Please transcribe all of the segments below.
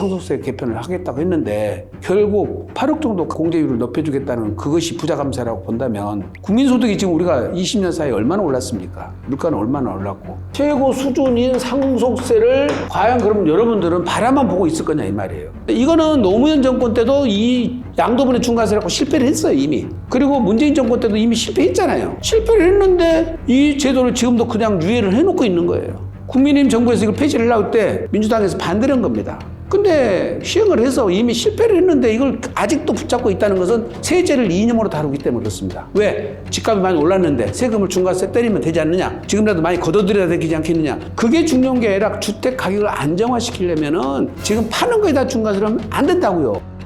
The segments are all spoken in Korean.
상속세 개편을 하겠다고 했는데 결국 8억 정도 공제율을 높여주겠다는 그것이 부자 감세라고 본다면 국민소득이 지금 우리가 20년 사이에 얼마나 올랐습니까? 물가는 얼마나 올랐고 최고 수준인 상속세를 과연 그럼 여러분들은 바라만 보고 있을 거냐 이 말이에요. 이거는 노무현 정권 때도 이 양도분의 중과세라고 실패를 했어요 이미. 그리고 문재인 정권 때도 이미 실패했잖아요. 실패를 했는데 이 제도를 지금도 그냥 유예를 해놓고 있는 거예요. 국민의힘 정부에서 이걸 폐지를 하려고 때 민주당에서 반대를 한 겁니다. 근데 시행을 해서 이미 실패를 했는데 이걸 아직도 붙잡고 있다는 것은 세제를 이념으로 다루기 때문에 그렇습니다. 왜? 집값이 많이 올랐는데 세금을 중과세 때리면 되지 않느냐? 지금이라도 많이 걷어들여야 되지 않겠느냐? 그게 중요한 게 아니라 주택 가격을 안정화시키려면은 지금 파는 거에다 중과세를 하면 안 된다고요.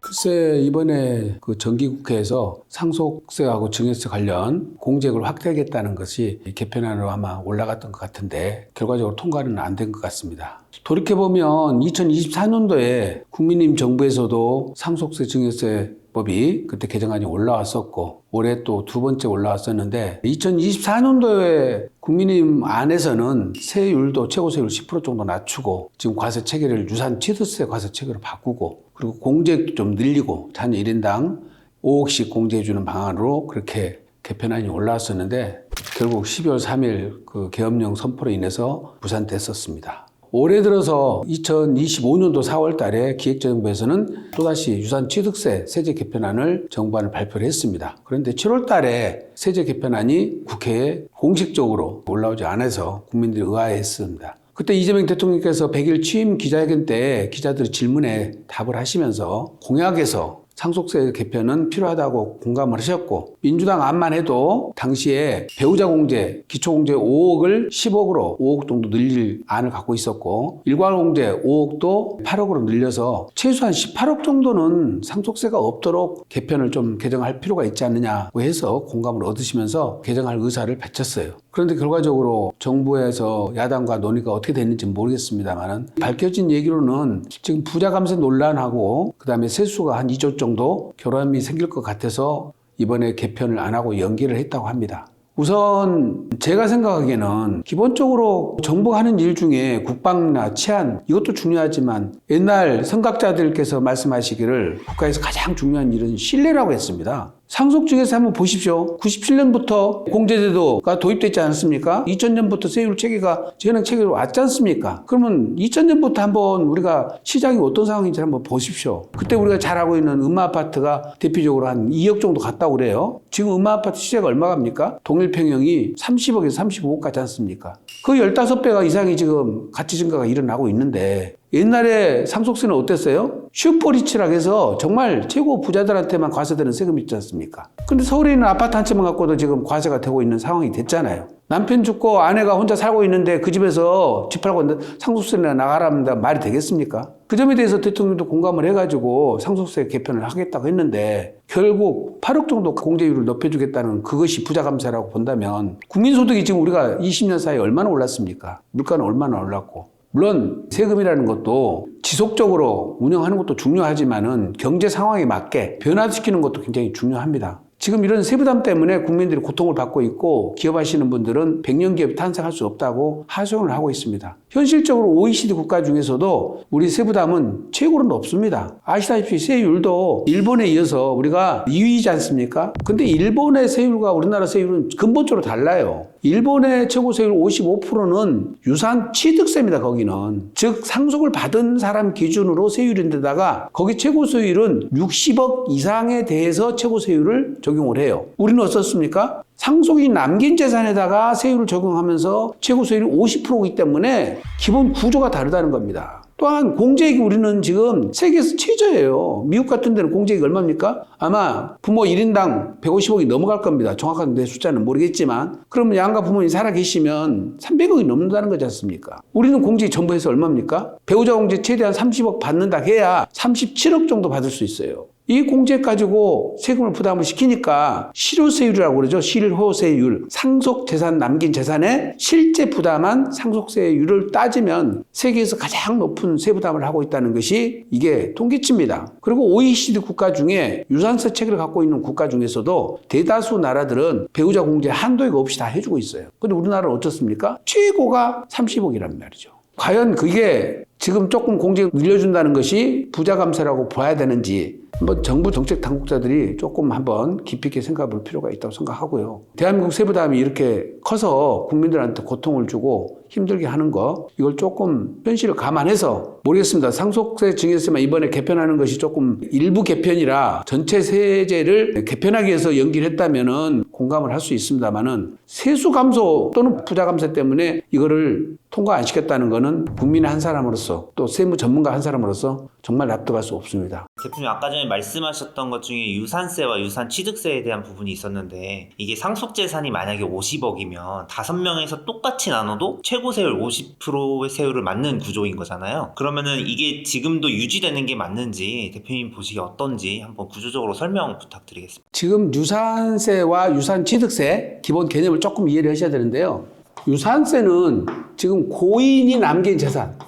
글쎄 이번에 그 정기국회에서 상속세하고 증여세 관련 공제액을 확대하겠다는 것이 개편안으로 아마 올라갔던 것 같은데 결과적으로 통과는 안 된 것 같습니다. 돌이켜보면 2024년도에 국민의힘 정부에서도 상속세 증여세 법이 그때 개정안이 올라왔었고 올해 또 두 번째 올라왔었는데 2024년도에 국민의힘 안에서는 세율도 최고세율 10% 정도 낮추고 지금 과세 체계를 유산 취득세 과세 체계로 바꾸고 그리고 공제액도 좀 늘리고 자녀 1인당 5억씩 공제해주는 방안으로 그렇게 개편안이 올라왔었는데 결국 12월 3일 그 계엄령 선포로 인해서 무산됐었습니다. 올해 들어서 2025년도 4월 달에 기획재정부에서는 또다시 유산 취득세 세제 개편안을 정부안을 발표를 했습니다. 그런데 7월 달에 세제 개편안이 국회에 공식적으로 올라오지 않아서 국민들이 의아해했습니다. 그때 이재명 대통령께서 100일 취임 기자회견 때 기자들의 질문에 답을 하시면서 공약에서 상속세 개편은 필요하다고 공감을 하셨고 민주당 안만 해도 당시에 배우자 공제, 기초공제 5억을 10억으로 5억 정도 늘릴 안을 갖고 있었고 일괄공제 5억도 8억으로 늘려서 최소한 18억 정도는 상속세가 없도록 개편을 좀 개정할 필요가 있지 않느냐고 해서 공감을 얻으시면서 개정할 의사를 밝혔어요. 그런데 결과적으로 정부에서 야당과 논의가 어떻게 됐는지 모르겠습니다만 밝혀진 얘기로는 지금 부자 감세 논란하고 그다음에 세수가 한 2조 정도 결함이 생길 것 같아서 이번에 개편을 안 하고 연기를 했다고 합니다. 우선 제가 생각하기에는 기본적으로 정부가 하는 일 중에 국방이나 치안 이것도 중요하지만 옛날 선각자들께서 말씀하시기를 국가에서 가장 중요한 일은 신뢰라고 했습니다. 상속증에서 한번 보십시오. 97년부터 공제제도가 도입됐지 않았습니까? 2000년부터 세율 체계가 현행 체계로 왔지 않습니까? 그러면 2000년부터 한번 우리가 시장이 어떤 상황인지 한번 보십시오. 그때 우리가 잘 알고 있는 음마아파트가 대표적으로 한 2억 정도 갔다고 그래요. 지금 음마아파트 시세가 얼마 갑니까? 동일평형이 30억에서 35억 가지 않습니까? 그 15배가 이상이 지금 가치 증가가 일어나고 있는데 옛날에 상속세는 어땠어요? 슈퍼리치라고 해서 정말 최고 부자들한테만 과세되는 세금이 있지 않습니까? 근데 서울에 있는 아파트 한 채만 갖고도 지금 과세가 되고 있는 상황이 됐잖아요. 남편 죽고 아내가 혼자 살고 있는데 그 집에서 집 팔고 상속세나 나가라면 말이 되겠습니까? 그 점에 대해서 대통령도 공감을 해가지고 상속세 개편을 하겠다고 했는데 결국 8억 정도 공제율을 높여주겠다는 그것이 부자 감세라고 본다면 국민소득이 지금 우리가 20년 사이에 얼마나 올랐습니까? 물가는 얼마나 올랐고 물론 세금이라는 것도 지속적으로 운영하는 것도 중요하지만은 경제 상황에 맞게 변화시키는 것도 굉장히 중요합니다. 지금 이런 세부담 때문에 국민들이 고통을 받고 있고 기업하시는 분들은 100년 기업이 탄생할 수 없다고 하소연을 하고 있습니다. 현실적으로 OECD 국가 중에서도 우리 세부담은 최고로 높습니다. 아시다시피 세율도 일본에 이어서 우리가 2위이지 않습니까? 근데 일본의 세율과 우리나라 세율은 근본적으로 달라요. 일본의 최고 세율 55%는 유산 취득세입니다. 거기는. 즉 상속을 받은 사람 기준으로 세율인데다가 거기 최고 세율은 60억 이상에 대해서 최고 세율을 적용을 해요. 우리는 어떻습니까? 상속이 남긴 재산에다가 세율을 적용하면서 최고 세율이 50%이기 때문에 기본 구조가 다르다는 겁니다. 또한 공제액이 우리는 지금 세계에서 최저예요. 미국 같은 데는 공제액이 얼마입니까? 아마 부모 1인당 150억이 넘어갈 겁니다. 정확한 내 숫자는 모르겠지만 그러면 양가 부모님 살아계시면 300억이 넘는다는 거지 않습니까? 우리는 공제액 전부 해서 얼마입니까? 배우자 공제 최대한 30억 받는다 해야 37억 정도 받을 수 있어요. 이 공제 가지고 세금을 부담을 시키니까 실효세율이라고 그러죠. 실효세율. 상속재산 남긴 재산의 실제 부담한 상속세율을 따지면 세계에서 가장 높은 세부담을 하고 있다는 것이 이게 통계치입니다. 그리고 OECD 국가 중에 유산세 체계를 갖고 있는 국가 중에서도 대다수 나라들은 배우자 공제 한도액 없이 다 해주고 있어요. 근데 우리나라는 어떻습니까? 최고가 30억이란 말이죠. 과연 그게 지금 조금 공제 늘려준다는 것이 부자 감세라고 봐야 되는지 한번 정부 정책 당국자들이 조금 한번 깊이 있게 생각해 볼 필요가 있다고 생각하고요. 대한민국 세부담이 이렇게 커서 국민들한테 고통을 주고 힘들게 하는 거 이걸 조금 현실을 감안해서 모르겠습니다. 상속세 증여세만 이번에 개편하는 것이 조금 일부 개편이라 전체 세제를 개편하기 위해서 연기를 했다면은 공감을 할 수 있습니다만은 세수 감소 또는 부자 감세 때문에 이거를 통과 안 시켰다는 거는 국민의 한 사람으로서 또 세무 전문가 한 사람으로서 정말 납득할 수 없습니다. 대표님 아까 전에 말씀하셨던 것 중에 유산세와 유산취득세에 대한 부분이 있었는데 이게 상속재산이 만약에 50억이면 5명에서 똑같이 나눠도 최고세율 50%의 세율을 맞는 구조인 거잖아요. 그러면은 이게 지금도 유지되는 게 맞는지 대표님 보시기에 어떤지 한번 구조적으로 설명 부탁드리겠습니다. 지금 유산세와 유산취득세 기본 개념을 조금 이해를 하셔야 되는데요. 유산세는 지금 고인이 남긴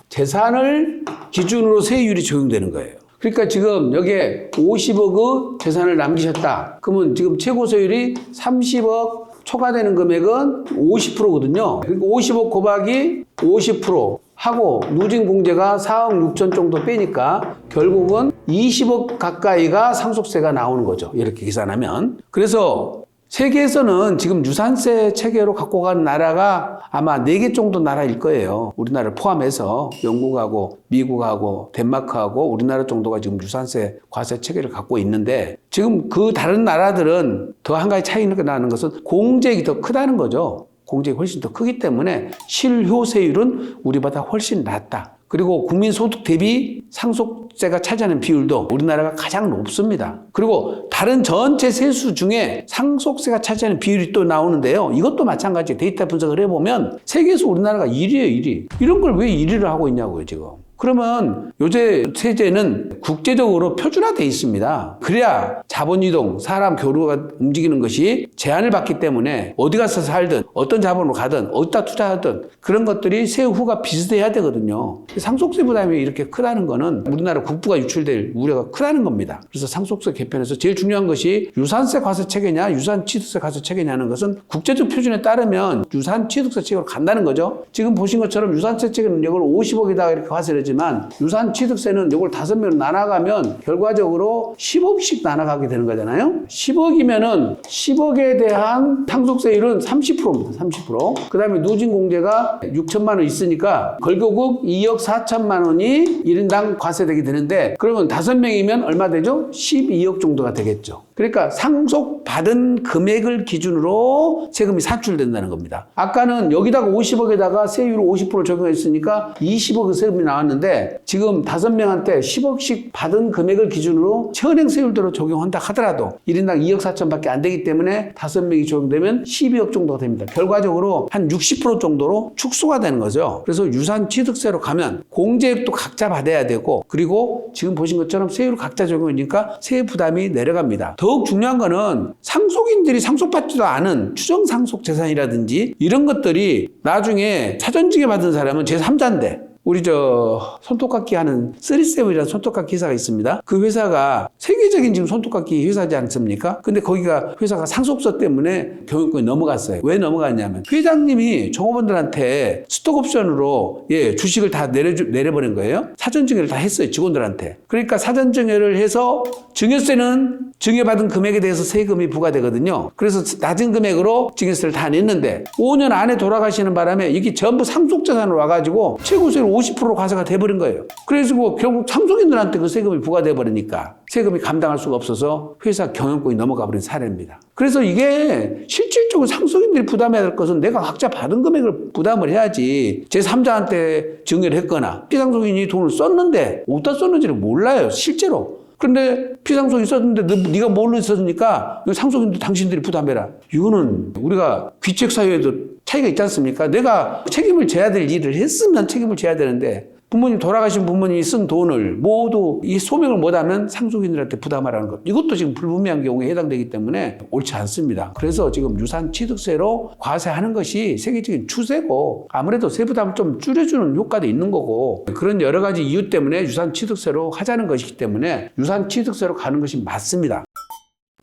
재산을 기준으로 세율이 적용되는 거예요. 그러니까 지금 여기에 50억의 재산을 남기셨다. 그러면 지금 최고세율이 30억 초과되는 금액은 50%거든요. 그러니까 50억 곱하기 50% 하고 누진 공제가 4억 6천 정도 빼니까 결국은 20억 가까이가 상속세가 나오는 거죠. 이렇게 계산하면. 그래서 세계에서는 지금 유산세 체계로 갖고 가는 나라가 아마 4개 정도 나라일 거예요. 우리나라를 포함해서 영국하고 미국하고 덴마크하고 우리나라 정도가 지금 유산세 과세 체계를 갖고 있는데 지금 그 다른 나라들은 더 한 가지 차이가 나는 것은 공제액이 더 크다는 거죠. 공제액이 훨씬 더 크기 때문에 실효세율은 우리보다 훨씬 낮다. 그리고 국민소득 대비 상속세가 차지하는 비율도 우리나라가 가장 높습니다. 그리고 다른 전체 세수 중에 상속세가 차지하는 비율이 또 나오는데요. 이것도 마찬가지 데이터 분석을 해보면 세계에서 우리나라가 1위예요, 1위. 이런 걸 왜 1위를 하고 있냐고요, 지금. 그러면 요새 세제는 국제적으로 표준화되어 있습니다. 그래야 자본이동, 사람 교류가 움직이는 것이 제한을 받기 때문에 어디 가서 살든 어떤 자본으로 가든 어디다 투자하든 그런 것들이 세후가 비슷해야 되거든요. 상속세 부담이 이렇게 크다는 거는 우리나라 국부가 유출될 우려가 크다는 겁니다. 그래서 상속세 개편에서 제일 중요한 것이 유산세 과세 체계냐 유산취득세 과세 체계냐는 것은 국제적 표준에 따르면 유산취득세 체계로 간다는 거죠. 지금 보신 것처럼 유산세 체계는 이걸 50억에다가 이렇게 과세를 하지만 유산취득세는 이걸 5명으로 나눠가면 결과적으로 10억씩 나눠가게 되는 거잖아요. 10억이면은 10억에 대한 상속세율은 30%입니다. 30%. 그 다음에 누진공제가 6천만 원 있으니까 걸교국 2억 4천만 원이 1인당 과세되게 되는데 그러면 5명이면 얼마 되죠? 12억 정도가 되겠죠. 그러니까 상속받은 금액을 기준으로 세금이 산출된다는 겁니다. 아까는 여기다가 50억에다가 세율을 50% 적용했으니까 20억의 세금이 나왔는데 지금 5명한테 10억씩 받은 금액을 기준으로 현행 세율대로 적용한다 하더라도 1인당 2억 4천밖에 안 되기 때문에 5명이 적용되면 12억 정도가 됩니다. 결과적으로 한 60% 정도로 축소가 되는 거죠. 그래서 유산취득세로 가면 공제액도 각자 받아야 되고 그리고 지금 보신 것처럼 세율을 각자 적용하니까 세부 부담이 내려갑니다. 더욱 중요한 거는 상속인들이 상속받지도 않은 추정상속재산이라든지 이런 것들이 나중에 사전증여 받은 사람은 제3자인데 우리 손톱깎이 하는 3세븐이라는 손톱깎이 회사가 있습니다. 그 회사가 세계적인 지금 손톱깎이 회사지 않습니까? 근데 거기가 회사가 상속서 때문에 경영권이 넘어갔어요. 왜 넘어갔냐면 회장님이 종업원들한테 스톡옵션으로 주식을 다 내려버린 거예요. 사전증여를 다 했어요. 직원들한테. 그러니까 사전증여를 해서 증여세는 증여받은 금액에 대해서 세금이 부과되거든요. 그래서 낮은 금액으로 증여세를 다 냈는데 5년 안에 돌아가시는 바람에 이게 전부 상속재산으로 와가지고 최고세율 50% 과세가 돼버린 거예요. 그래서 결국 상속인들한테 그 세금이 부과돼 버리니까 세금이 감당할 수가 없어서 회사 경영권이 넘어가 버린 사례입니다. 그래서 이게 실질적으로 상속인들이 부담해야 될 것은 내가 각자 받은 금액을 부담을 해야지 제3자한테 증여를 했거나 피상속인이 돈을 썼는데 어디다 썼는지를 몰라요. 실제로. 그런데 피상속인이 썼는데 네가 뭘로 썼으니까 상속인도 당신들이 부담해라. 이거는 우리가 귀책사유에도 차이가 있지 않습니까? 내가 책임을 져야 될 일을 했으면 책임을 져야 되는데 부모님 돌아가신 부모님이 쓴 돈을 모두 이 소명을 못하면 상속인들한테 부담하라는 것. 이것도 지금 불분명한 경우에 해당되기 때문에 옳지 않습니다. 그래서 지금 유산 취득세로 과세하는 것이 세계적인 추세고 아무래도 세부담을 좀 줄여주는 효과도 있는 거고 그런 여러 가지 이유 때문에 유산 취득세로 하자는 것이기 때문에 유산 취득세로 가는 것이 맞습니다.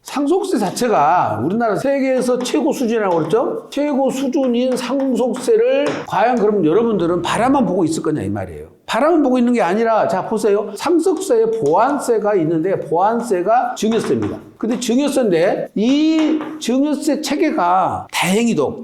상속세 자체가 우리나라 세계에서 최고 수준이라고 그랬죠? 최고 수준인 상속세를 과연 그럼 여러분들은 바라만 보고 있을 거냐 이 말이에요. 바라만 보고 있는 게 아니라 자 보세요. 상속세에 보완세가 있는데 보완세가 증여세입니다. 근데 증여세인데 이 증여세 체계가 다행히도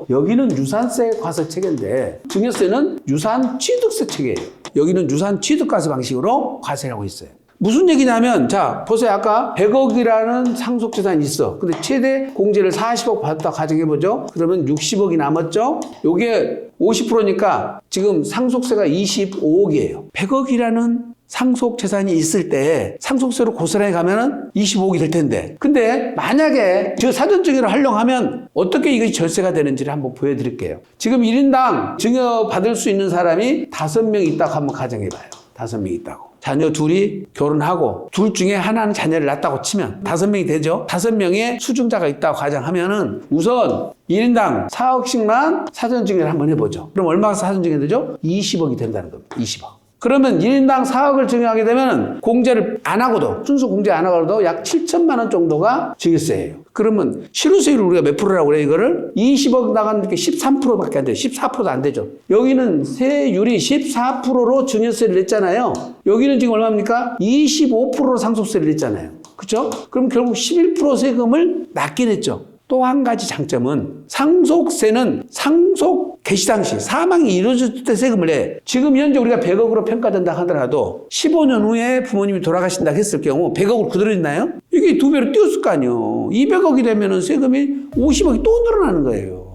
여기는 유산세 과세 체계인데 증여세는 유산 취득세 체계예요. 여기는 유산 취득과세 방식으로 과세를 하고 있어요. 무슨 얘기냐면 자 보세요. 아까 100억이라는 상속재산이 있어. 근데 최대 공제를 40억 받았다 가정해보죠. 그러면 60억이 남았죠. 요게 50%니까 지금 상속세가 25억이에요. 100억이라는 상속재산이 있을 때 상속세로 고스란히 가면은 25억이 될 텐데 근데 만약에 저 사전증여를 활용하면 어떻게 이것이 절세가 되는지를 한번 보여드릴게요. 지금 1인당 증여 받을 수 있는 사람이 5명 있다고 한번 가정해봐요. 5명 있다고. 자녀 둘이 결혼하고 둘 중에 하나는 자녀를 낳았다고 치면 5명이 되죠. 5명의 수증자가 있다고 가정하면은 우선 1인당 4억씩만 사전증여를 한번 해보죠. 그럼 얼마가 사전증여 되죠? 20억이 된다는 겁니다. 20억. 그러면 1인당 4억을 증여하게 되면 공제를 안 하고도 순수 공제 안 하고도 약 7천만 원 정도가 증여세예요. 그러면 실효세율을 우리가 몇 프로라고 그래요? 이거를 20억 나가는 게 13%밖에 안 돼요. 14%도 안 되죠. 여기는 세율이 14%로 증여세를 냈잖아요. 여기는 지금 얼마입니까? 25%로 상속세를 냈잖아요. 그렇죠? 그럼 결국 11% 세금을 낮게 냈죠. 또 한 가지 장점은 상속세는 상속 개시 당시 사망이 이루어졌을 때 세금을 내. 지금 현재 우리가 100억으로 평가된다 하더라도 15년 후에 부모님이 돌아가신다 했을 경우 100억으로 그대로 있나요? 이게 2배로 뛰었을 거 아니에요. 200억이 되면 세금이 50억이 또 늘어나는 거예요.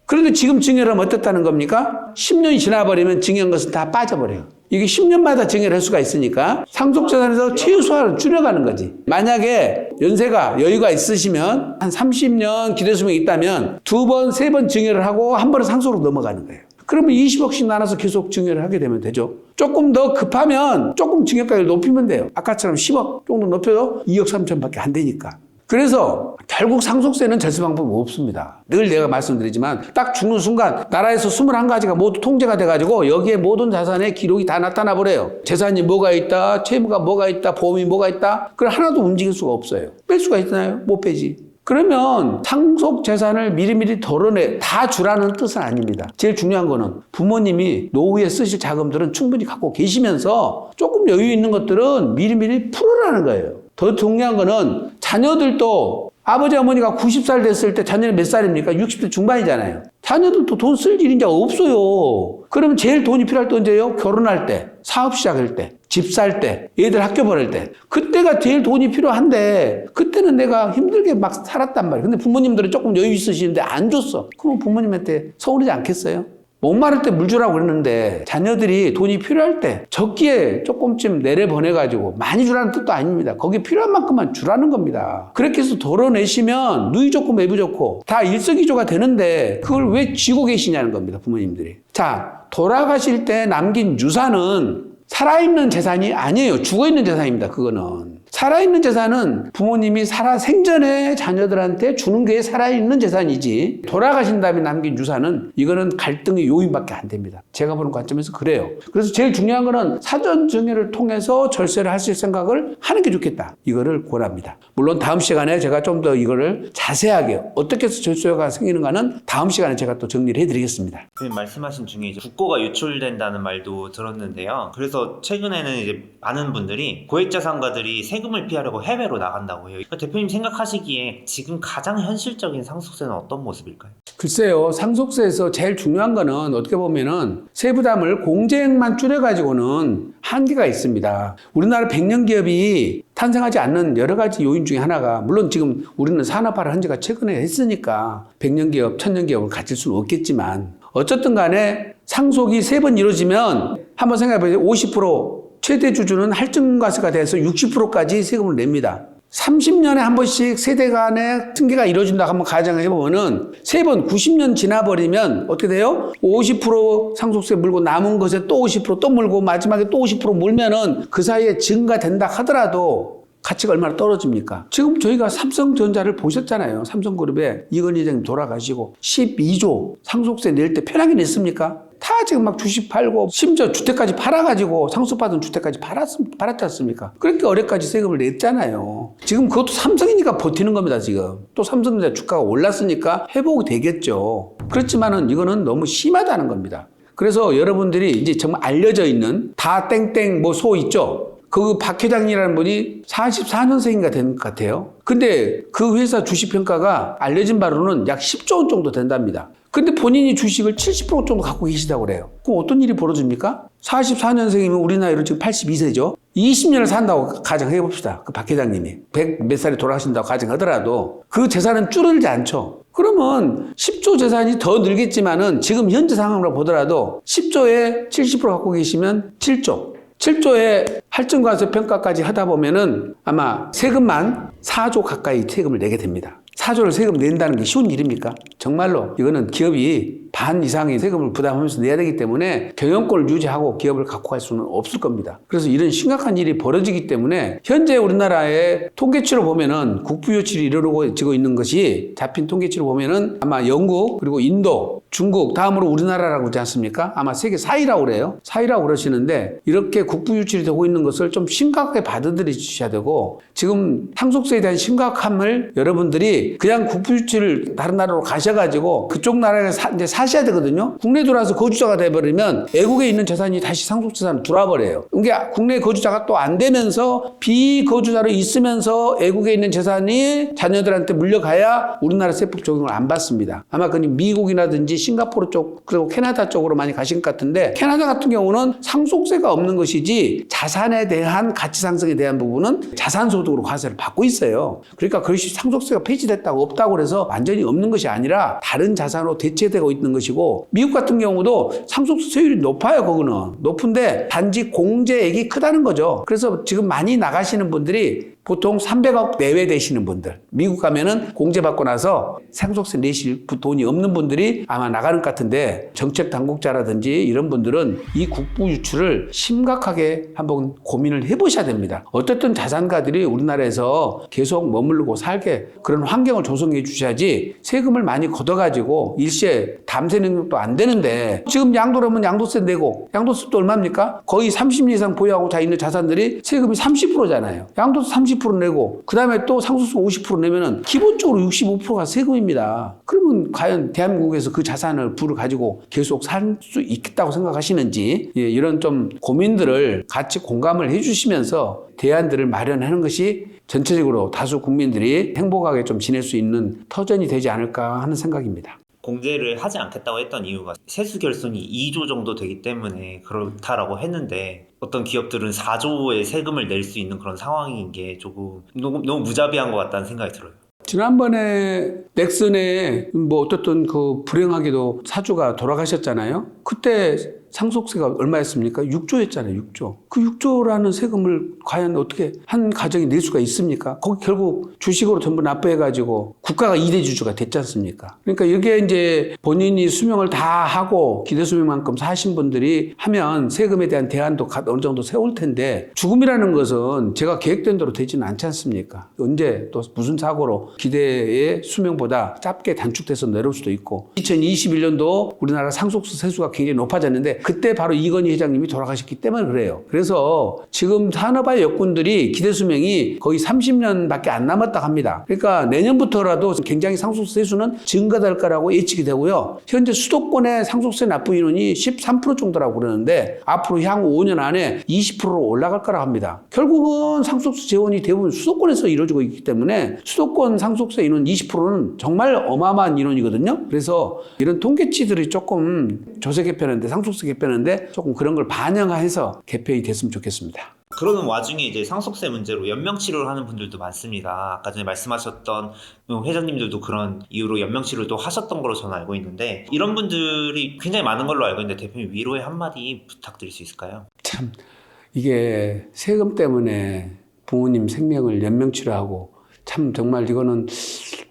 그런데 지금 증여를 하면 어떻다는 겁니까? 10년이 지나버리면 증여한 것은 다 빠져버려요. 이게 10년마다 증여를 할 수가 있으니까 상속재산에서 최소한을 줄여가는 거지. 만약에 연세가 여유가 있으시면 한 30년 기대수명이 있다면 2번, 3번 증여를 하고 한 번은 상속으로 넘어가는 거예요. 그러면 20억씩 나눠서 계속 증여를 하게 되면 되죠. 조금 더 급하면 조금 증여가를 높이면 돼요. 아까처럼 10억 정도 높여도 2억 3천밖에 안 되니까. 그래서 결국 상속세는 절세 방법이 없습니다. 늘 내가 말씀드리지만 딱 죽는 순간 나라에서 21가지가 모두 통제가 돼가지고 여기에 모든 자산의 기록이 다 나타나 버려요. 재산이 뭐가 있다, 채무가 뭐가 있다, 보험이 뭐가 있다. 그걸 하나도 움직일 수가 없어요. 뺄 수가 있나요? 못 빼지. 그러면 상속 재산을 미리미리 덜어내 다 주라는 뜻은 아닙니다. 제일 중요한 거는 부모님이 노후에 쓰실 자금들은 충분히 갖고 계시면서 조금 여유 있는 것들은 미리미리 풀어라는 거예요. 더 중요한 거는 자녀들도 아버지 어머니가 90살 됐을 때 자녀는 몇 살입니까? 60대 중반이잖아요. 자녀들도 돈 쓸 일이 이제 없어요. 그러면 제일 돈이 필요할 때 언제예요? 결혼할 때, 사업 시작할 때, 집 살 때, 애들 학교 보낼 때. 그때가 제일 돈이 필요한데 그때는 내가 힘들게 막 살았단 말이에요. 근데 부모님들은 조금 여유 있으시는데 안 줬어. 그럼 부모님한테 서운하지 않겠어요? 목마를 때 물 주라고 그랬는데 자녀들이 돈이 필요할 때 적기에 조금쯤 내려보내가지고 많이 주라는 뜻도 아닙니다. 거기 필요한 만큼만 주라는 겁니다. 그렇게 해서 덜어내시면 누이 좋고 매부 좋고 다 일석이조가 되는데 그걸 왜 쥐고 계시냐는 겁니다. 부모님들이. 자, 돌아가실 때 남긴 유산은 살아있는 재산이 아니에요. 죽어있는 재산입니다. 그거는. 살아있는 재산은 부모님이 살아 생전에 자녀들한테 주는 게 살아있는 재산이지 돌아가신 다음에 남긴 유산은 이거는 갈등의 요인밖에 안 됩니다. 제가 보는 관점에서 그래요. 그래서 제일 중요한 거는 사전 증여를 통해서 절세를 하실 생각을 하는 게 좋겠다. 이거를 권합니다. 물론 다음 시간에 제가 좀 더 이거를 자세하게 어떻게 해서 절세가 생기는가는 다음 시간에 제가 또 정리를 해드리겠습니다. 선생님 말씀하신 중에 이제 국고가 유출된다는 말도 들었는데요. 그래서 최근에는 이제 많은 분들이 고액자산가들이 세금을 피하려고 해외로 나간다고 해요. 그러니까 대표님 생각하시기에 지금 가장 현실적인 상속세는 어떤 모습일까요? 글쎄요. 상속세에서 제일 중요한 거는 어떻게 보면은 세부담을 공제액만 줄여가지고는 한계가 있습니다. 우리나라 100년 기업이 탄생하지 않는 여러 가지 요인 중에 하나가 물론 지금 우리는 산업화를 한 지가 최근에 했으니까 100년 기업, 1000년 기업을 가질 수는 없겠지만 어쨌든 간에 상속이 3번 이루어지면 한번 생각해 보세요. 50% 최대 주주는 할증과세가 돼서 60%까지 세금을 냅니다. 30년에 한 번씩 세대 간의 승계가 이루어진다고 한번 가정을 해보면은 3번 90년 지나버리면 어떻게 돼요? 50% 상속세 물고 남은 것에 또 50%또 물고 마지막에 또 50% 물면은 그 사이에 증가된다 하더라도 가치가 얼마나 떨어집니까? 지금 저희가 삼성전자를 보셨잖아요. 삼성그룹에 이건희 회장님 돌아가시고 12조 상속세 낼 때 편하게 냈습니까? 다 지금 막 주식 팔고 심지어 주택까지 팔아가지고 상속받은 주택까지 팔았지 않습니까? 그렇게 어렵까지 세금을 냈잖아요. 지금 그것도 삼성이니까 버티는 겁니다. 지금 또 삼성전자 주가가 올랐으니까 회복이 되겠죠. 그렇지만은 이거는 너무 심하다는 겁니다. 그래서 여러분들이 이제 정말 알려져 있는 다 땡땡 뭐 소 있죠? 그 박 회장이라는 분이 44년생인가 된 것 같아요. 근데 그 회사 주식평가가 알려진 바로는 약 10조 원 정도 된답니다. 근데 본인이 주식을 70% 정도 갖고 계시다고 그래요. 그럼 어떤 일이 벌어집니까? 44년생이면 우리 나이로 지금 82세죠. 20년을 산다고 가정해 봅시다. 그 박 회장님이 100 몇 살에 돌아가신다고 가정하더라도 그 재산은 줄어들지 않죠. 그러면 10조 재산이 더 늘겠지만은 지금 현재 상황으로 보더라도 10조에 70% 갖고 계시면 7조에 할증과세 평가까지 하다 보면은 아마 세금만 4조 가까이 세금을 내게 됩니다. 4조를 세금 낸다는 게 쉬운 일입니까? 정말로 이거는 기업이 반 이상의 세금을 부담하면서 내야 되기 때문에 경영권을 유지하고 기업을 갖고 갈 수는 없을 겁니다. 그래서 이런 심각한 일이 벌어지기 때문에 현재 우리나라의 통계치로 보면은 국부유출이 이루어지고 있는 것이 잡힌 통계치로 보면은 아마 영국 그리고 인도 중국 다음으로 우리나라라고 그러지 않습니까? 아마 세계 4위라고 그래요. 4위라고 그러시는데 이렇게 국부유출이 되고 있는 것을 좀 심각하게 받아들여 주셔야 되고 지금 상속세에 대한 심각함을 여러분들이 그냥 국부유출을 다른 나라로 가셔가지고 그쪽 나라에 이제 사셔야 되거든요. 국내 들어와서 거주자가 돼버리면 외국에 있는 재산이 다시 상속재산으로 들어와버려요. 그러니까 국내 거주자가 또 안 되면서 비거주자로 있으면서 외국에 있는 재산이 자녀들한테 물려가야 우리나라 세법 적용을 안 받습니다. 아마 그 미국이라든지 싱가포르 쪽 그리고 캐나다 쪽으로 많이 가신 것 같은데 캐나다 같은 경우는 상속세가 없는 것이지 자산에 대한 가치 상승에 대한 부분은 자산소득으로 과세를 받고 있어요. 그러니까 그것이 상속세가 폐지됐다고 없다고 그래서 완전히 없는 것이 아니라 다른 자산으로 대체되고 있는 것이고 미국 같은 경우도 상속세 세율이 높아요. 거기는 높은데 단지 공제액이 크다는 거죠. 그래서 지금 많이 나가시는 분들이 보통 300억 내외 되시는 분들 미국 가면은 공제받고 나서 상속세 내실 돈이 없는 분들이 아마 나가는 것 같은데 정책 당국자라든지 이런 분들은 이 국부 유출을 심각하게 한번 고민을 해보셔야 됩니다. 어쨌든 자산가들이 우리나라에서 계속 머무르고 살게 그런 환경을 조성해 주셔야지 세금을 많이 걷어가지고 일시에 담세 능력도 안 되는데 지금 양도라면 양도세 내고 양도세도 얼마입니까? 거의 30년 이상 보유하고 다 있는 자산들이 세금이 30%잖아요. 양도세 30% 내고 그 다음에 또 상속세 50% 내면은 기본적으로 65%가 세금입니다. 그러면 과연 대한민국에서 그 자산을 부를 가지고 계속 살 수 있겠다고 생각하시는지 이런 좀 고민들을 같이 공감을 해주시면서 대안들을 마련하는 것이 전체적으로 다수 국민들이 행복하게 좀 지낼 수 있는 터전이 되지 않을까 하는 생각입니다. 공제를 하지 않겠다고 했던 이유가 세수 결손이 2조 정도 되기 때문에 그렇다라고 했는데 어떤 기업들은 4조의 세금을 낼 수 있는 그런 상황인 게 조금 너무 무자비한 것 같다는 생각이 들어요. 지난번에 넥슨에 뭐 어떻든 그 불행하게도 사주가 돌아가셨잖아요. 그때 상속세가 얼마였습니까? 6조였잖아요. 6조. 그 6조라는 세금을 과연 어떻게 한 가정이 낼 수가 있습니까? 거기 결국 주식으로 전부 납부해가지고 국가가 2대 주주가 됐지 않습니까? 그러니까 여기에 이제 본인이 수명을 다 하고 기대수명만큼 사신 분들이 하면 세금에 대한 대안도 어느 정도 세울 텐데 죽음이라는 것은 제가 계획된 대로 되지는 않지 않습니까? 언제 또 무슨 사고로 기대의 수명보다 짧게 단축돼서 내려올 수도 있고 2021년도 우리나라 상속세 세수가 굉장히 높아졌는데 그때 바로 이건희 회장님이 돌아가셨기 때문에 그래요. 그래서 지금 산업화 여건들이 기대수명이 거의 30년밖에 안 남았다 합니다. 그러니까 내년부터라도 굉장히 상속세 세수는 증가될 거라고 예측이 되고요. 현재 수도권의 상속세 납부 인원이 13% 정도라고 그러는데 앞으로 향후 5년 안에 20%로 올라갈 거라고 합니다. 결국은 상속세 재원이 대부분 수도권에서 이루어지고 있기 때문에 수도권 상속세 인원 20%는 정말 어마어마한 인원이거든요. 그래서 이런 통계치들이 조금 조세 개편인데 상속세 개편인데 조금 그런 걸 반영해서 개편이 됐으면 좋겠습니다. 그러는 와중에 이제 상속세 문제로 연명치료를 하는 분들도 많습니다. 아까 전에 말씀하셨던 회장님들도 그런 이유로 연명치료도 하셨던 걸로 저는 알고 있는데 이런 분들이 굉장히 많은 걸로 알고 있는데 대표님 위로의 한마디 부탁드릴 수 있을까요? 참 이게 세금 때문에 부모님 생명을 연명치료하고 참 정말 이거는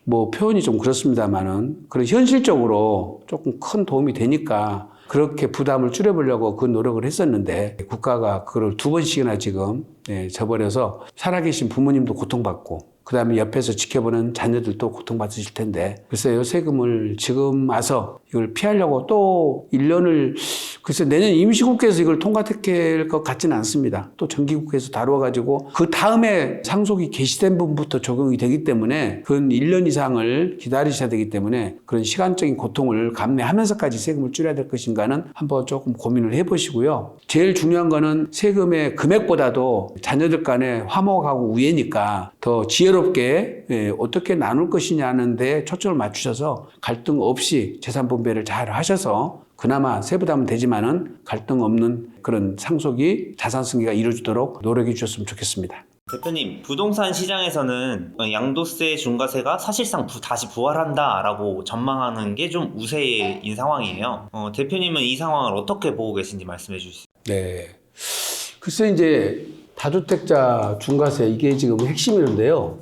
뭐 표현이 좀 그렇습니다만은 그런 현실적으로 조금 큰 도움이 되니까 그렇게 부담을 줄여보려고 그 노력을 했었는데 국가가 그걸 2번씩이나 지금 져버려서 살아계신 부모님도 고통받고 그 다음에 옆에서 지켜보는 자녀들도 고통받으실 텐데 글쎄요 세금을 지금 와서 이걸 피하려고 또 1년을 글쎄 내년 임시국회에서 이걸 통과될 것 같지는 않습니다. 또 정기국회에서 다루어가지고 그 다음에 상속이 개시된 부분부터 적용이 되기 때문에 그 1년 이상을 기다리셔야 되기 때문에 그런 시간적인 고통을 감내하면서까지 세금을 줄여야 될 것인가는 한번 조금 고민을 해보시고요. 제일 중요한 거는 세금의 금액보다도 자녀들 간의 화목하고 우애니까 더 지혜롭게 어떻게 나눌 것이냐는데 초점을 맞추셔서 갈등 없이 재산 분배를 잘 하셔서 그나마 세부담은 되지만은 갈등 없는 그런 상속이 자산 승계가 이루어지도록 노력해 주셨으면 좋겠습니다. 대표님, 부동산 시장에서는 양도세, 중과세가 사실상 다시 부활한다라고 전망하는 게 좀 우세인 상황이에요. 대표님은 이 상황을 어떻게 보고 계신지 말씀해 주시죠. 네. 글쎄 이제 다주택자 중과세 이게 지금 핵심이던데요.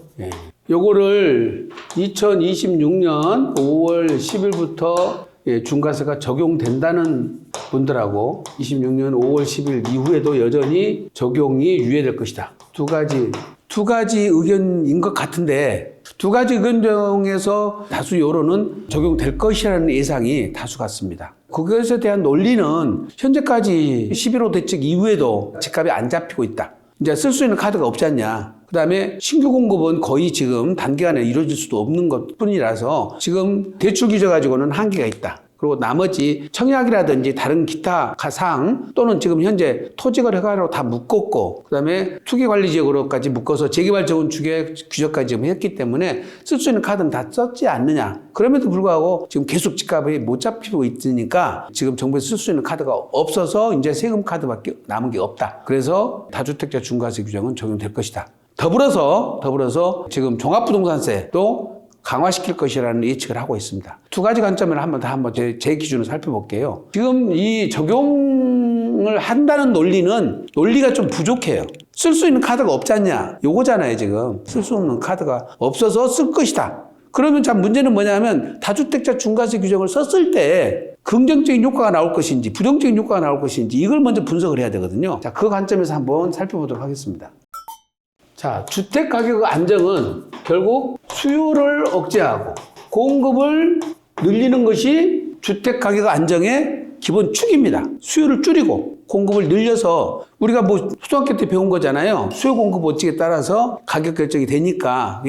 요거를 2026년 5월 10일부터 중과세가 적용된다는 분들하고 26년 5월 10일 이후에도 여전히 적용이 유예될 것이다. 두 가지 의견인 것 같은데 두 가지 의견 중에서 다수 여론은 적용될 것이라는 예상이 다수 같습니다. 그것에 대한 논리는 현재까지 11호 대책 이후에도 집값이 안 잡히고 있다. 이제 쓸 수 있는 카드가 없지 않냐. 그 다음에 신규 공급은 거의 지금 단기간에 이루어질 수도 없는 것 뿐이라서 지금 대출 규제 가지고는 한계가 있다. 그리고 나머지 청약이라든지 다른 기타 사항 또는 지금 현재 토지거래 허가로 다 묶었고 그다음에 투기관리지역으로까지 묶어서 재개발 재건축의 규제까지 지금 했기 때문에 쓸 수 있는 카드는 다 썼지 않느냐. 그럼에도 불구하고 지금 계속 집값이 못 잡히고 있으니까 지금 정부에서 쓸 수 있는 카드가 없어서 이제 세금 카드밖에 남은 게 없다. 그래서 다주택자 중과세 규정은 적용될 것이다. 더불어서 지금 종합부동산세도 강화시킬 것이라는 예측을 하고 있습니다. 두 가지 관점을 한번 제 기준으로 살펴볼게요. 지금 이 적용을 한다는 논리가 좀 부족해요. 쓸 수 있는 카드가 없지 않냐? 요거잖아요, 지금. 쓸 수 없는 카드가 없어서 쓸 것이다. 그러면 참 문제는 뭐냐면 다주택자 중과세 규정을 썼을 때 긍정적인 효과가 나올 것인지 부정적인 효과가 나올 것인지 이걸 먼저 분석을 해야 되거든요. 자, 그 관점에서 한번 살펴보도록 하겠습니다. 자, 주택 가격 안정은 결국 수요를 억제하고 공급을 늘리는 것이 주택 가격 안정의 기본 축입니다. 수요를 줄이고 공급을 늘려서 우리가 뭐 초등학교 때 배운 거잖아요. 수요 공급 원칙에 따라서 가격 결정이 되니까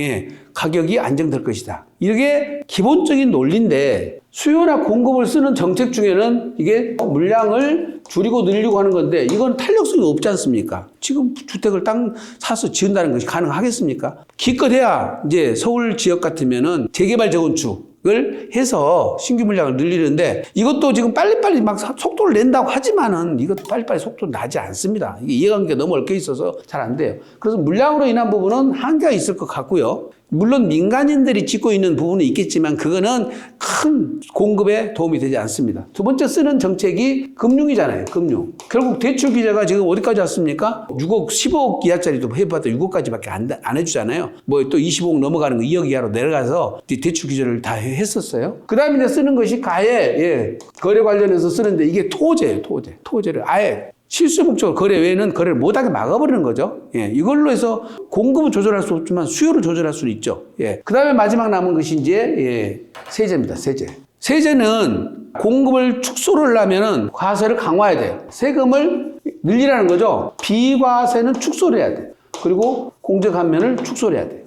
가격이 안정될 것이다. 이게 기본적인 논리인데 수요나 공급을 쓰는 정책 중에는 이게 물량을 줄이고 늘리고 하는 건데 이건 탄력성이 없지 않습니까? 지금 주택을 땅 사서 지은다는 것이 가능하겠습니까? 기껏해야 이제 서울 지역 같으면은 재개발 재건축을 해서 신규 물량을 늘리는데 이것도 지금 빨리빨리 막 속도를 낸다고 하지만은 이것도 빨리빨리 속도 나지 않습니다. 이게 이해관계가 너무 얽혀 있어서 잘 안 돼요. 그래서 물량으로 인한 부분은 한계가 있을 것 같고요. 물론 민간인들이 짓고 있는 부분은 있겠지만 그거는 큰 공급에 도움이 되지 않습니다. 두 번째 쓰는 정책이 금융이잖아요. 금융. 결국 대출 규제가 지금 어디까지 왔습니까? 6억, 10억 이하짜리도 해봐도 6억까지밖에 안 해주잖아요. 뭐 또 25억 넘어가는 거 2억 이하로 내려가서 대출 규제를 다 했었어요. 그 다음에 이제 쓰는 것이 가해, 거래 관련해서 쓰는데 이게 토제예요. 토제를 아예 실수 목적으로 거래 외에는 거래를 못하게 막아버리는 거죠. 이걸로 해서 공급은 조절할 수 없지만 수요를 조절할 수는 있죠. 그 다음에 마지막 남은 것이 이제 세제입니다. 세제는 공급을 축소를 하면은 과세를 강화해야 돼요. 세금을 늘리라는 거죠. 비과세는 축소를 해야 돼요. 그리고 공제 감면을 축소를 해야 돼요.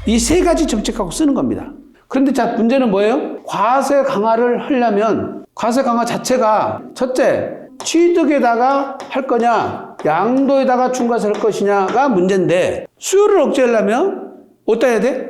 이 세 가지 정책하고 쓰는 겁니다. 그런데 자, 문제는 뭐예요? 과세 강화를 하려면 과세 강화 자체가 첫째, 취득에다가 할 거냐, 양도에다가 중과세를 할 것이냐가 문제인데 수요를 억제하려면 어디다 해야 돼?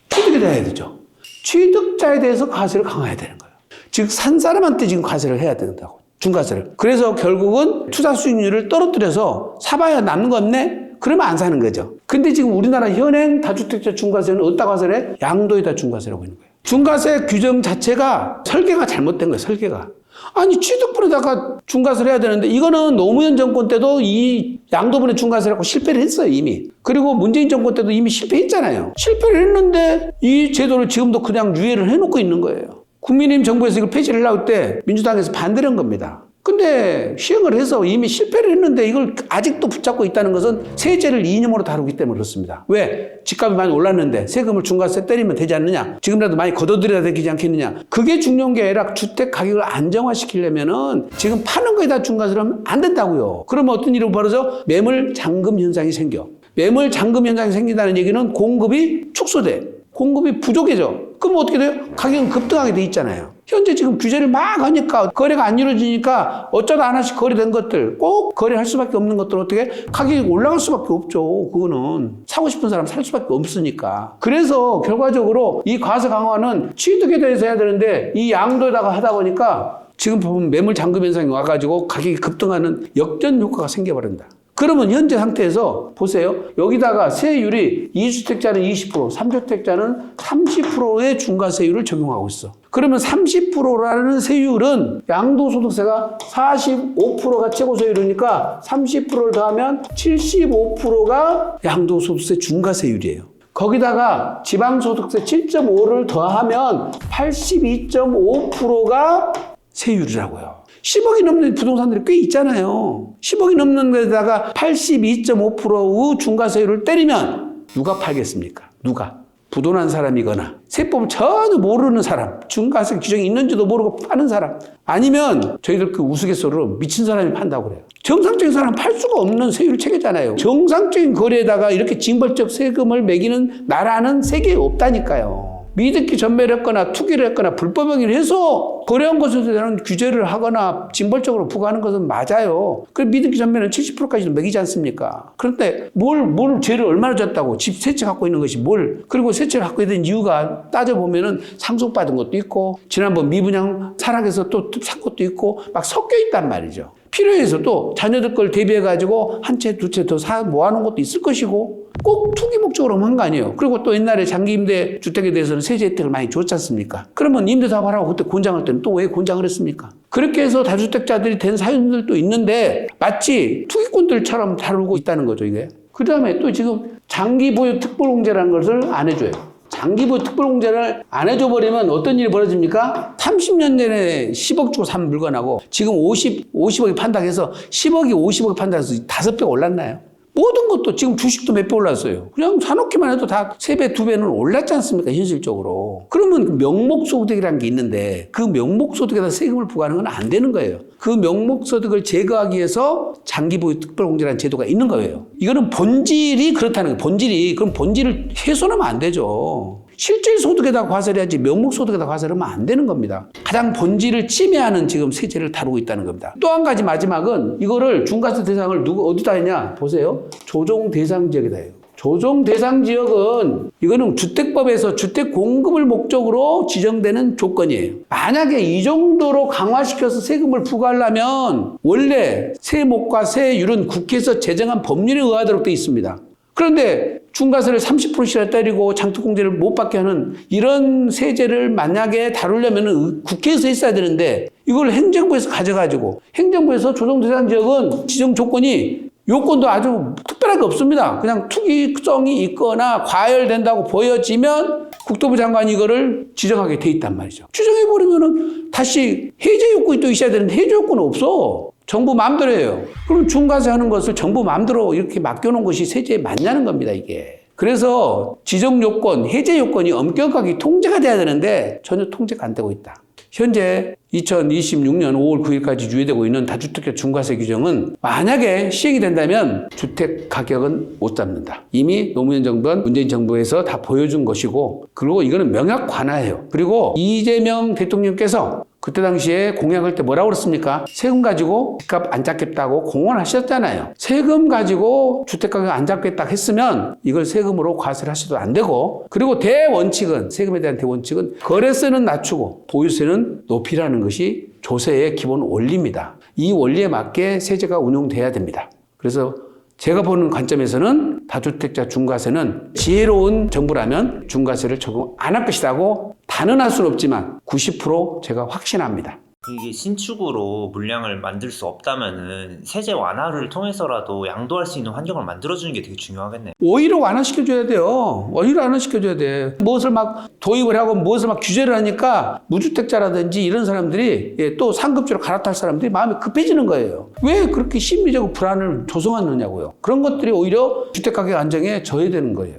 취득에다 해야 되죠. 취득자에 대해서 과세를 강화해야 되는 거예요. 즉, 산 사람한테 지금 과세를 해야 된다고. 중과세를. 그래서 결국은 투자 수익률을 떨어뜨려서 사봐야 남는 거 없네? 그러면 안 사는 거죠. 근데 지금 우리나라 현행 다주택자 중과세는 어디다 과세를 해? 양도에다 중과세라고 하는 거예요. 중과세 규정 자체가 설계가 잘못된 거예요, 설계가. 아니 취득분에다가 중과세를 해야 되는데 이거는 노무현 정권 때도 이 양도분해 중과세라고 실패를 했어요 이미. 그리고 문재인 정권 때도 이미 실패했잖아요. 실패를 했는데 이 제도를 지금도 그냥 유예를 해놓고 있는 거예요. 국민의힘 정부에서 이걸 폐지를 하려고 할 때 민주당에서 반대를 한 겁니다. 근데 시행을 해서 이미 실패를 했는데 이걸 아직도 붙잡고 있다는 것은 세제를 이념으로 다루기 때문에 그렇습니다. 왜? 집값이 많이 올랐는데 세금을 중과세 때리면 되지 않느냐? 지금이라도 많이 걷어들여야 되지 않겠느냐? 그게 중요한 게 아니라 주택 가격을 안정화시키려면은 지금 파는 거에다 중과세를 하면 안 된다고요. 그러면 어떤 일이 벌어져? 매물 잠금 현상이 생겨. 매물 잠금 현상이 생긴다는 얘기는 공급이 축소돼. 공급이 부족해져. 그럼 어떻게 돼요? 가격은 급등하게 돼 있잖아요. 현재 지금 규제를 막 하니까 거래가 안 이루어지니까 어쩌다 하나씩 거래된 것들 꼭 거래할 수밖에 없는 것들은 어떻게 가격이 올라갈 수밖에 없죠. 그거는 사고 싶은 사람 살 수밖에 없으니까. 그래서 결과적으로 이 과세 강화는 취득에 대해서 해야 되는데 이 양도에다가 하다 보니까 지금 보면 매물 잠금 현상이 와가지고 가격이 급등하는 역전 효과가 생겨버린다. 그러면 현재 상태에서 보세요. 여기다가 세율이 2주택자는 20%, 3주택자는 30%의 중과세율을 적용하고 있어. 그러면 30%라는 세율은 양도소득세가 45%가 최고세율이니까 30%를 더하면 75%가 양도소득세 중과세율이에요. 거기다가 지방소득세 7.5를 더하면 82.5%가 세율이라고요. 10억이 넘는 부동산들이 꽤 있잖아요. 10억이 넘는 데다가 82.5%의 중과세율을 때리면 누가 팔겠습니까? 누가? 부도난 사람이거나 세법을 전혀 모르는 사람, 중과세 규정이 있는지도 모르고 파는 사람, 아니면 저희들 그 우스갯소리로 미친 사람이 판다고 그래요. 정상적인 사람은 팔 수가 없는 세율 체계잖아요. 정상적인 거래에다가 이렇게 징벌적 세금을 매기는 나라는 세계에 없다니까요. 미등기 전매를 했거나 투기를 했거나 불법행위를 해서 거래한 것에 대한 규제를 하거나 징벌적으로 부과하는 것은 맞아요. 그 미등기 전매는 70%까지도 매기지 않습니까? 그런데 뭘 죄를 얼마나 졌다고 집 세 채 갖고 있는 것이 뭘, 그리고 세 채를 갖고 있는 이유가 따져보면은 상속받은 것도 있고 지난번 미분양 사락에서 또 산 것도 있고 막 섞여 있단 말이죠. 필요해서 또 자녀들 걸 대비해가지고 한 채, 두 채 더 모아놓은 것도 있을 것이고 꼭 투기 목적으로 한 거 아니에요. 그리고 또 옛날에 장기 임대 주택에 대해서는 세제 혜택을 많이 줬지 않습니까? 그러면 임대 사업하라고 그때 곤장할 때는 또 왜 곤장을 했습니까? 그렇게 해서 다주택자들이 된 사연들도 있는데 마치 투기꾼들처럼 다루고 있다는 거죠, 이게. 그 다음에 또 지금 장기 보유 특별공제라는 것을 안 해줘요. 장기 보유 특별공제를 안 해줘버리면 어떤 일이 벌어집니까? 30년 전에 10억 주고 산 물건하고 지금 50억이 판다고 해서 10억이 50억이 판다고 해서 5배 올랐나요? 모든 것도 지금 주식도 몇 배 올랐어요. 그냥 사놓기만 해도 다 3배, 2배는 올랐지 않습니까? 현실적으로. 그러면 그 명목소득이라는 게 있는데 그 명목소득에다 세금을 부과하는 건 안 되는 거예요. 그 명목소득을 제거하기 위해서 장기보유 특별공제라는 제도가 있는 거예요. 이거는 본질이 그렇다는 거예요. 본질이. 그럼 본질을 훼손하면 안 되죠. 실질 소득에다 과세를 해야지 명목 소득에다 과세를 하면 안 되는 겁니다. 가장 본질을 침해하는 지금 세제를 다루고 있다는 겁니다. 또 한 가지 마지막은 이거를 중과세 대상을 어디다 했냐? 보세요. 조정 대상 지역에다 해요. 조정 대상 지역은 이거는 주택법에서 주택 공급을 목적으로 지정되는 조건이에요. 만약에 이 정도로 강화시켜서 세금을 부과하려면 원래 세목과 세율은 국회에서 제정한 법률에 의하도록 되어 있습니다. 그런데 중과세를 30%씩 때리고 장특공제를 못 받게 하는 이런 세제를 만약에 다루려면 국회에서 했어야 되는데 이걸 행정부에서 가져가지고 행정부에서 조정대상 지역은 지정 조건이 요건도 아주 특별하게 없습니다. 그냥 투기성이 있거나 과열된다고 보여지면 국토부 장관이 이거를 지정하게 돼 있단 말이죠. 지정해버리면은 다시 해제 요건이 또 있어야 되는데 해제 요건은 없어. 정부 마음대로 해요. 그럼 중과세 하는 것을 정부 마음대로 이렇게 맡겨놓은 것이 세제에 맞냐는 겁니다, 이게. 그래서 지정 요건, 해제 요건이 엄격하게 통제가 돼야 되는데 전혀 통제가 안 되고 있다. 현재 2026년 5월 9일까지 유예되고 있는 다주택자 중과세 규정은 만약에 시행이 된다면 주택 가격은 못 잡는다. 이미 노무현 정부와 문재인 정부에서 다 보여준 것이고, 그리고 이거는 명확 관화예요. 그리고 이재명 대통령께서 그때 당시에 공약할 때 뭐라고 그랬습니까? 세금 가지고 집값 안 잡겠다고 공언하셨잖아요. 세금 가지고 주택가격 안 잡겠다 했으면 이걸 세금으로 과세를 하셔도 안 되고, 그리고 대원칙은, 세금에 대한 대원칙은 거래세는 낮추고 보유세는 높이라는 것이 조세의 기본 원리입니다. 이 원리에 맞게 세제가 운용돼야 됩니다. 그래서 제가 보는 관점에서는 다주택자 중과세는 지혜로운 정부라면 중과세를 적용 안 할 것이라고 단언할 수는 없지만 90% 제가 확신합니다. 이게 신축으로 물량을 만들 수 없다면은 세제 완화를 통해서라도 양도할 수 있는 환경을 만들어주는 게 되게 중요하겠네요. 오히려 완화시켜줘야 돼요. 오히려 완화시켜줘야 돼. 무엇을 막 도입을 하고 무엇을 막 규제를 하니까 무주택자라든지 이런 사람들이 또 상급지로 갈아탈 사람들이 마음이 급해지는 거예요. 왜 그렇게 심리적 불안을 조성하느냐고요. 그런 것들이 오히려 주택가격 안정에 저해되는 거예요.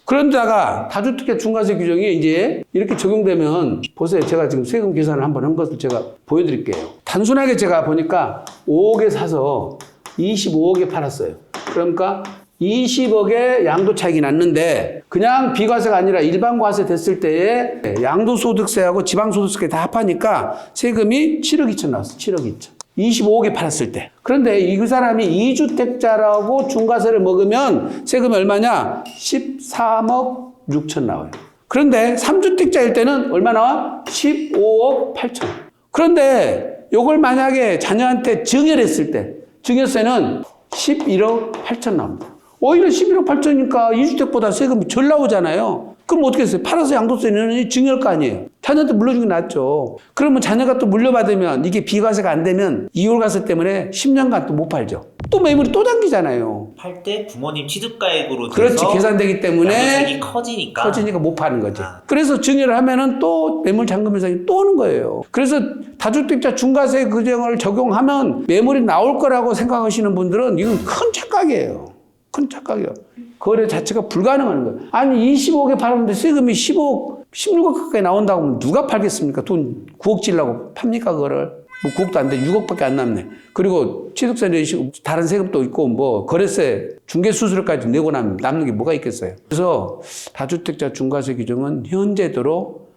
그런데다가 다주택자 중과세 규정이 이제 이렇게 적용되면 보세요. 제가 지금 세금 계산을 한번 한 것을 제가 보여드릴게요. 단순하게 제가 보니까 5억에 사서 25억에 팔았어요. 그러니까 20억의 양도 차익이 났는데 그냥 비과세가 아니라 일반 과세 됐을 때에 양도소득세하고 지방소득세 다 합하니까 세금이 7억 2천 나왔어요. 7억 2천. 25억에 팔았을 때. 그런데 이 사람이 2주택자라고 중과세를 먹으면 세금이 얼마냐? 13억 6천 나와요. 그런데 3주택자일 때는 얼마 나와? 15억 8천. 그런데 이걸 만약에 자녀한테 증여했을 때 증여세는 11억 8천 나옵니다. 오히려 11억 8천이니까 2주택보다 세금이 덜 나오잖아요. 그럼 어떻게 했어요? 팔아서 양도세 내는 증여할 거 아니에요. 자녀한테 물려주는 게 낫죠. 그러면 자녀가 또 물려받으면 이게 비과세가 안 되면 이율과세 때문에 10년간 또 못 팔죠. 또 매물이 또 당기잖아요. 팔 때 부모님 취득가액으로 그렇지. 계산되기 때문에 양도세액이 커지니까 못 파는 거지. 그래서 증여를 하면은 또 매물 잔금 현상이 또 오는 거예요. 그래서 다주택자 중과세 규정을 적용하면 매물이 나올 거라고 생각하시는 분들은 이건 큰 착각이에요. 큰 착각이요. 거래 자체가 불가능한 거예요. 아니 25억에 팔았는데 세금이 10억, 16억 가까이 나온다고 하면 누가 팔겠습니까? 돈 9억 질라고 팝니까 그거를? 뭐 9억도 안 돼. 6억밖에 안 남네. 그리고 취득세 내시고 다른 세금도 있고 뭐 거래세, 중개수수료까지 내고 나면 남는 게 뭐가 있겠어요. 그래서 다주택자 중과세 규정은 현재대로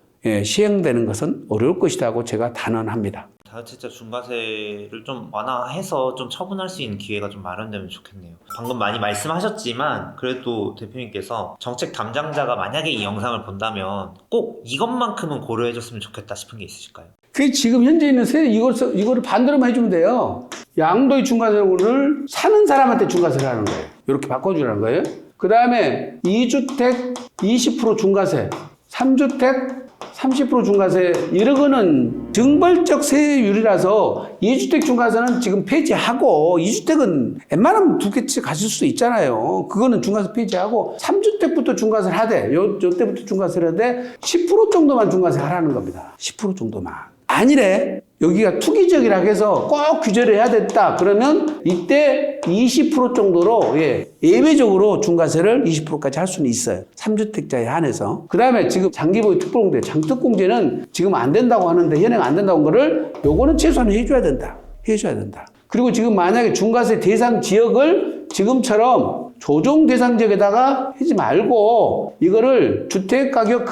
시행되는 것은 어려울 것이라고 제가 단언합니다. 다주택자 중과세를 좀 완화해서 좀 처분할 수 있는 기회가 좀 마련되면 좋겠네요. 방금 많이 말씀하셨지만 그래도 대표님께서 정책 담당자가 만약에 이 영상을 본다면 꼭 이것만큼은 고려해줬으면 좋겠다 싶은 게 있으실까요? 그 지금 현재 있는 세대 이거를 반대로만 해주면 돼요. 양도의 중과세를 사는 사람한테 중과세를 하는 거예요. 이렇게 바꿔주라는 거예요. 그 다음에 2주택 20% 중과세, 3주택 30% 중과세 이런 거는 증벌적 세율이라서 2주택 중과세는 지금 폐지하고 2주택은 웬만하면 두 개씩 가실 수 있잖아요. 그거는 중과세 폐지하고 3주택부터 중과세를 하되 요때부터 중과세를 하되 10% 정도만 중과세 하라는 겁니다. 10% 정도만. 아니래. 여기가 투기적이라 해서 꼭 규제를 해야 됐다. 그러면 이때 20% 정도로 예외적으로 중과세를 20%까지 할 수는 있어요. 3주택자에 한해서. 그 다음에 지금 장기보유 특별공제, 장특공제는 지금 안 된다고 하는데 현행 안 된다고 한 거를 요거는 최소한 해줘야 된다. 해줘야 된다. 그리고 지금 만약에 중과세 대상 지역을 지금처럼 조정 대상 지역에다가 하지 말고 이거를 주택가격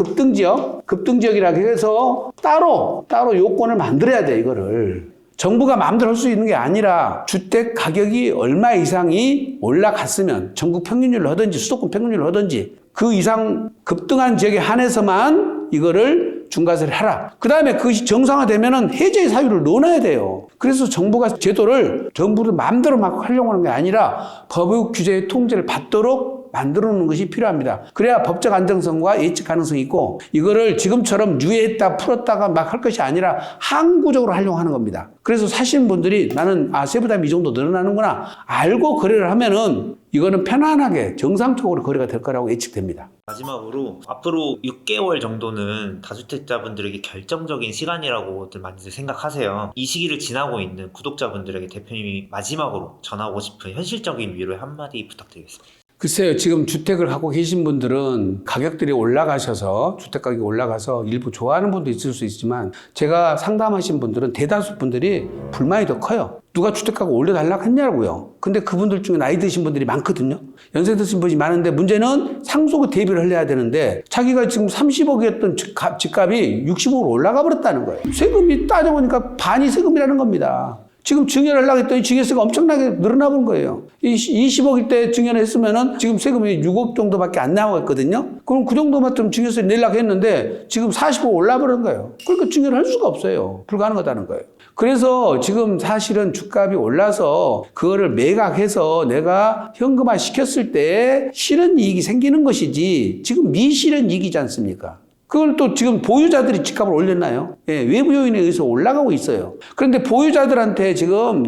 급등지역이라고 해서 따로 요건을 만들어야 돼, 이거를. 정부가 마음대로 할 수 있는 게 아니라 주택 가격이 얼마 이상이 올라갔으면 전국 평균율로 하든지 수도권 평균율로 하든지 그 이상 급등한 지역에 한해서만 이거를 중과세를 하라. 그 다음에 그것이 정상화되면은 해제 사유를 넣어놔야 돼요. 그래서 정부가 제도를 정부를 마음대로 막 하려고 하는 게 아니라 법의 규제의 통제를 받도록 만들어 놓는 것이 필요합니다. 그래야 법적 안정성과 예측 가능성이 있고 이거를 지금처럼 유예했다 풀었다가 막 할 것이 아니라 항구적으로 하려고 하는 겁니다. 그래서 사시는 분들이 나는 세부담이 이 정도 늘어나는구나 알고 거래를 하면은 이거는 편안하게 정상적으로 거래가 될 거라고 예측됩니다. 마지막으로 앞으로 6개월 정도는 다주택자분들에게 결정적인 시간이라고들 많이들 생각하세요. 이 시기를 지나고 있는 구독자분들에게 대표님이 마지막으로 전하고 싶은 현실적인 위로의 한마디 부탁드리겠습니다. 글쎄요, 지금 주택을 갖고 계신 분들은 가격들이 올라가셔서 주택가격이 올라가서 일부 좋아하는 분도 있을 수 있지만 제가 상담하신 분들은 대다수 분들이 불만이 더 커요. 누가 주택가격 올려달라고 했냐고요. 근데 그분들 중에 나이 드신 분들이 많거든요. 연세 드신 분이 많은데 문제는 상속의 대비를 해야 되는데 자기가 지금 30억이었던 집값이 60억으로 올라가 버렸다는 거예요. 세금이 따져보니까 반이 세금이라는 겁니다. 지금 증여를 하려고 했더니 증여세가 엄청나게 늘어나 본 거예요. 20억일 때 증여를 했으면은 지금 세금이 6억 정도밖에 안 나왔거든요. 그럼 그 정도만 좀 증여세 내려고 했는데 지금 40억 올라버린 거예요. 그러니까 증여를 할 수가 없어요. 불가능하다는 거예요. 그래서 지금 사실은 주값이 올라서 그거를 매각해서 내가 현금화 시켰을 때 실은 이익이 생기는 것이지 지금 미실은 이익이지 않습니까? 그걸 또 지금 보유자들이 집값을 올렸나요? 예, 외부 요인에 의해서 올라가고 있어요. 그런데 보유자들한테 지금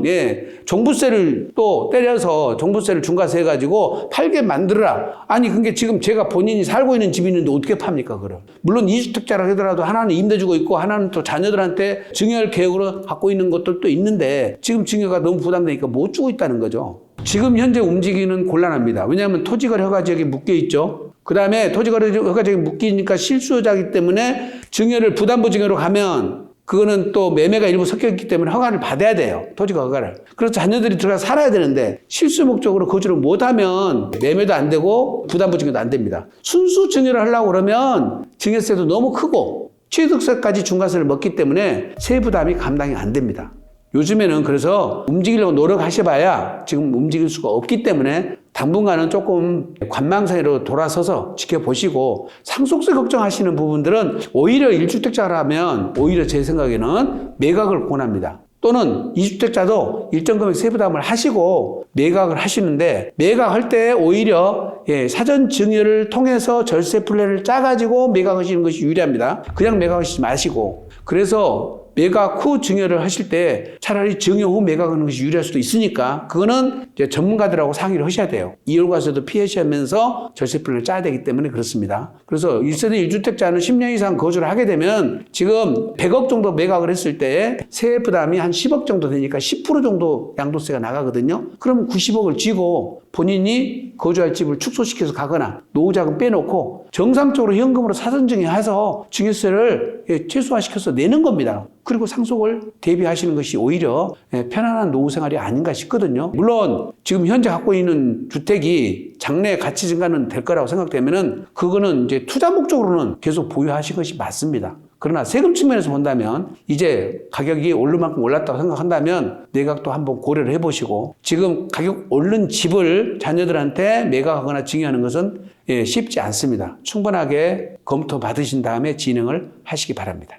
종부세를 또 때려서 종부세를 중과세 해가지고 팔게 만들어라. 아니 그게 지금 제가 본인이 살고 있는 집이 있는데 어떻게 팝니까 그걸? 물론 2주택자라 하더라도 하나는 임대 주고 있고 하나는 또 자녀들한테 증여할 계획으로 갖고 있는 것들도 있는데 지금 증여가 너무 부담되니까 못 주고 있다는 거죠. 지금 현재 움직이는 곤란합니다. 왜냐하면 토지거래 허가 지역이 묶여 있죠. 그 다음에 토지거래 허가 지역이 묶이니까 실수요자이기 때문에 증여를 부담부 증여로 가면 그거는 또 매매가 일부 섞여 있기 때문에 허가를 받아야 돼요. 토지가 허가를. 그래서 자녀들이 들어가서 살아야 되는데 실수 목적으로 거주를 못하면 매매도 안 되고 부담부 증여도 안 됩니다. 순수 증여를 하려고 그러면 증여세도 너무 크고 취득세까지 중과세를 먹기 때문에 세부담이 감당이 안 됩니다. 요즘에는 그래서 움직이려고 노력하셔봐야 지금 움직일 수가 없기 때문에 당분간은 조금 관망상으로 돌아서서 지켜보시고 상속세 걱정하시는 부분들은 오히려 1주택자라면 오히려 제 생각에는 매각을 권합니다. 또는 2주택자도 일정 금액 세부담을 하시고 매각을 하시는데 매각할 때 오히려 사전 증여를 통해서 절세 플랜을 짜가지고 매각하시는 것이 유리합니다. 그냥 매각하시지 마시고 그래서 매각 후 증여를 하실 때 차라리 증여 후 매각하는 것이 유리할 수도 있으니까 그거는 이제 전문가들하고 상의를 하셔야 돼요. 이율과세도 피하시면서 절세 플랜을 짜야 되기 때문에 그렇습니다. 그래서 1세대 1주택자는 10년 이상 거주를 하게 되면 지금 100억 정도 매각을 했을 때 세액 부담이 한 10억 정도 되니까 10% 정도 양도세가 나가거든요. 그럼 90억을 쥐고 본인이 거주할 집을 축소시켜서 가거나 노후자금 빼놓고 정상적으로 현금으로 사전증여해서 증여세를 최소화시켜서 내는 겁니다. 그리고 상속을 대비하시는 것이 오히려 편안한 노후 생활이 아닌가 싶거든요. 물론 지금 현재 갖고 있는 주택이 장래 가치 증가는 될 거라고 생각되면은 그거는 이제 투자 목적으로는 계속 보유하실 것이 맞습니다. 그러나 세금 측면에서 본다면 이제 가격이 오를 만큼 올랐다고 생각한다면 매각도 한번 고려를 해보시고 지금 가격 오른 집을 자녀들한테 매각하거나 증여하는 것은 쉽지 않습니다. 충분하게 검토 받으신 다음에 진행을 하시기 바랍니다.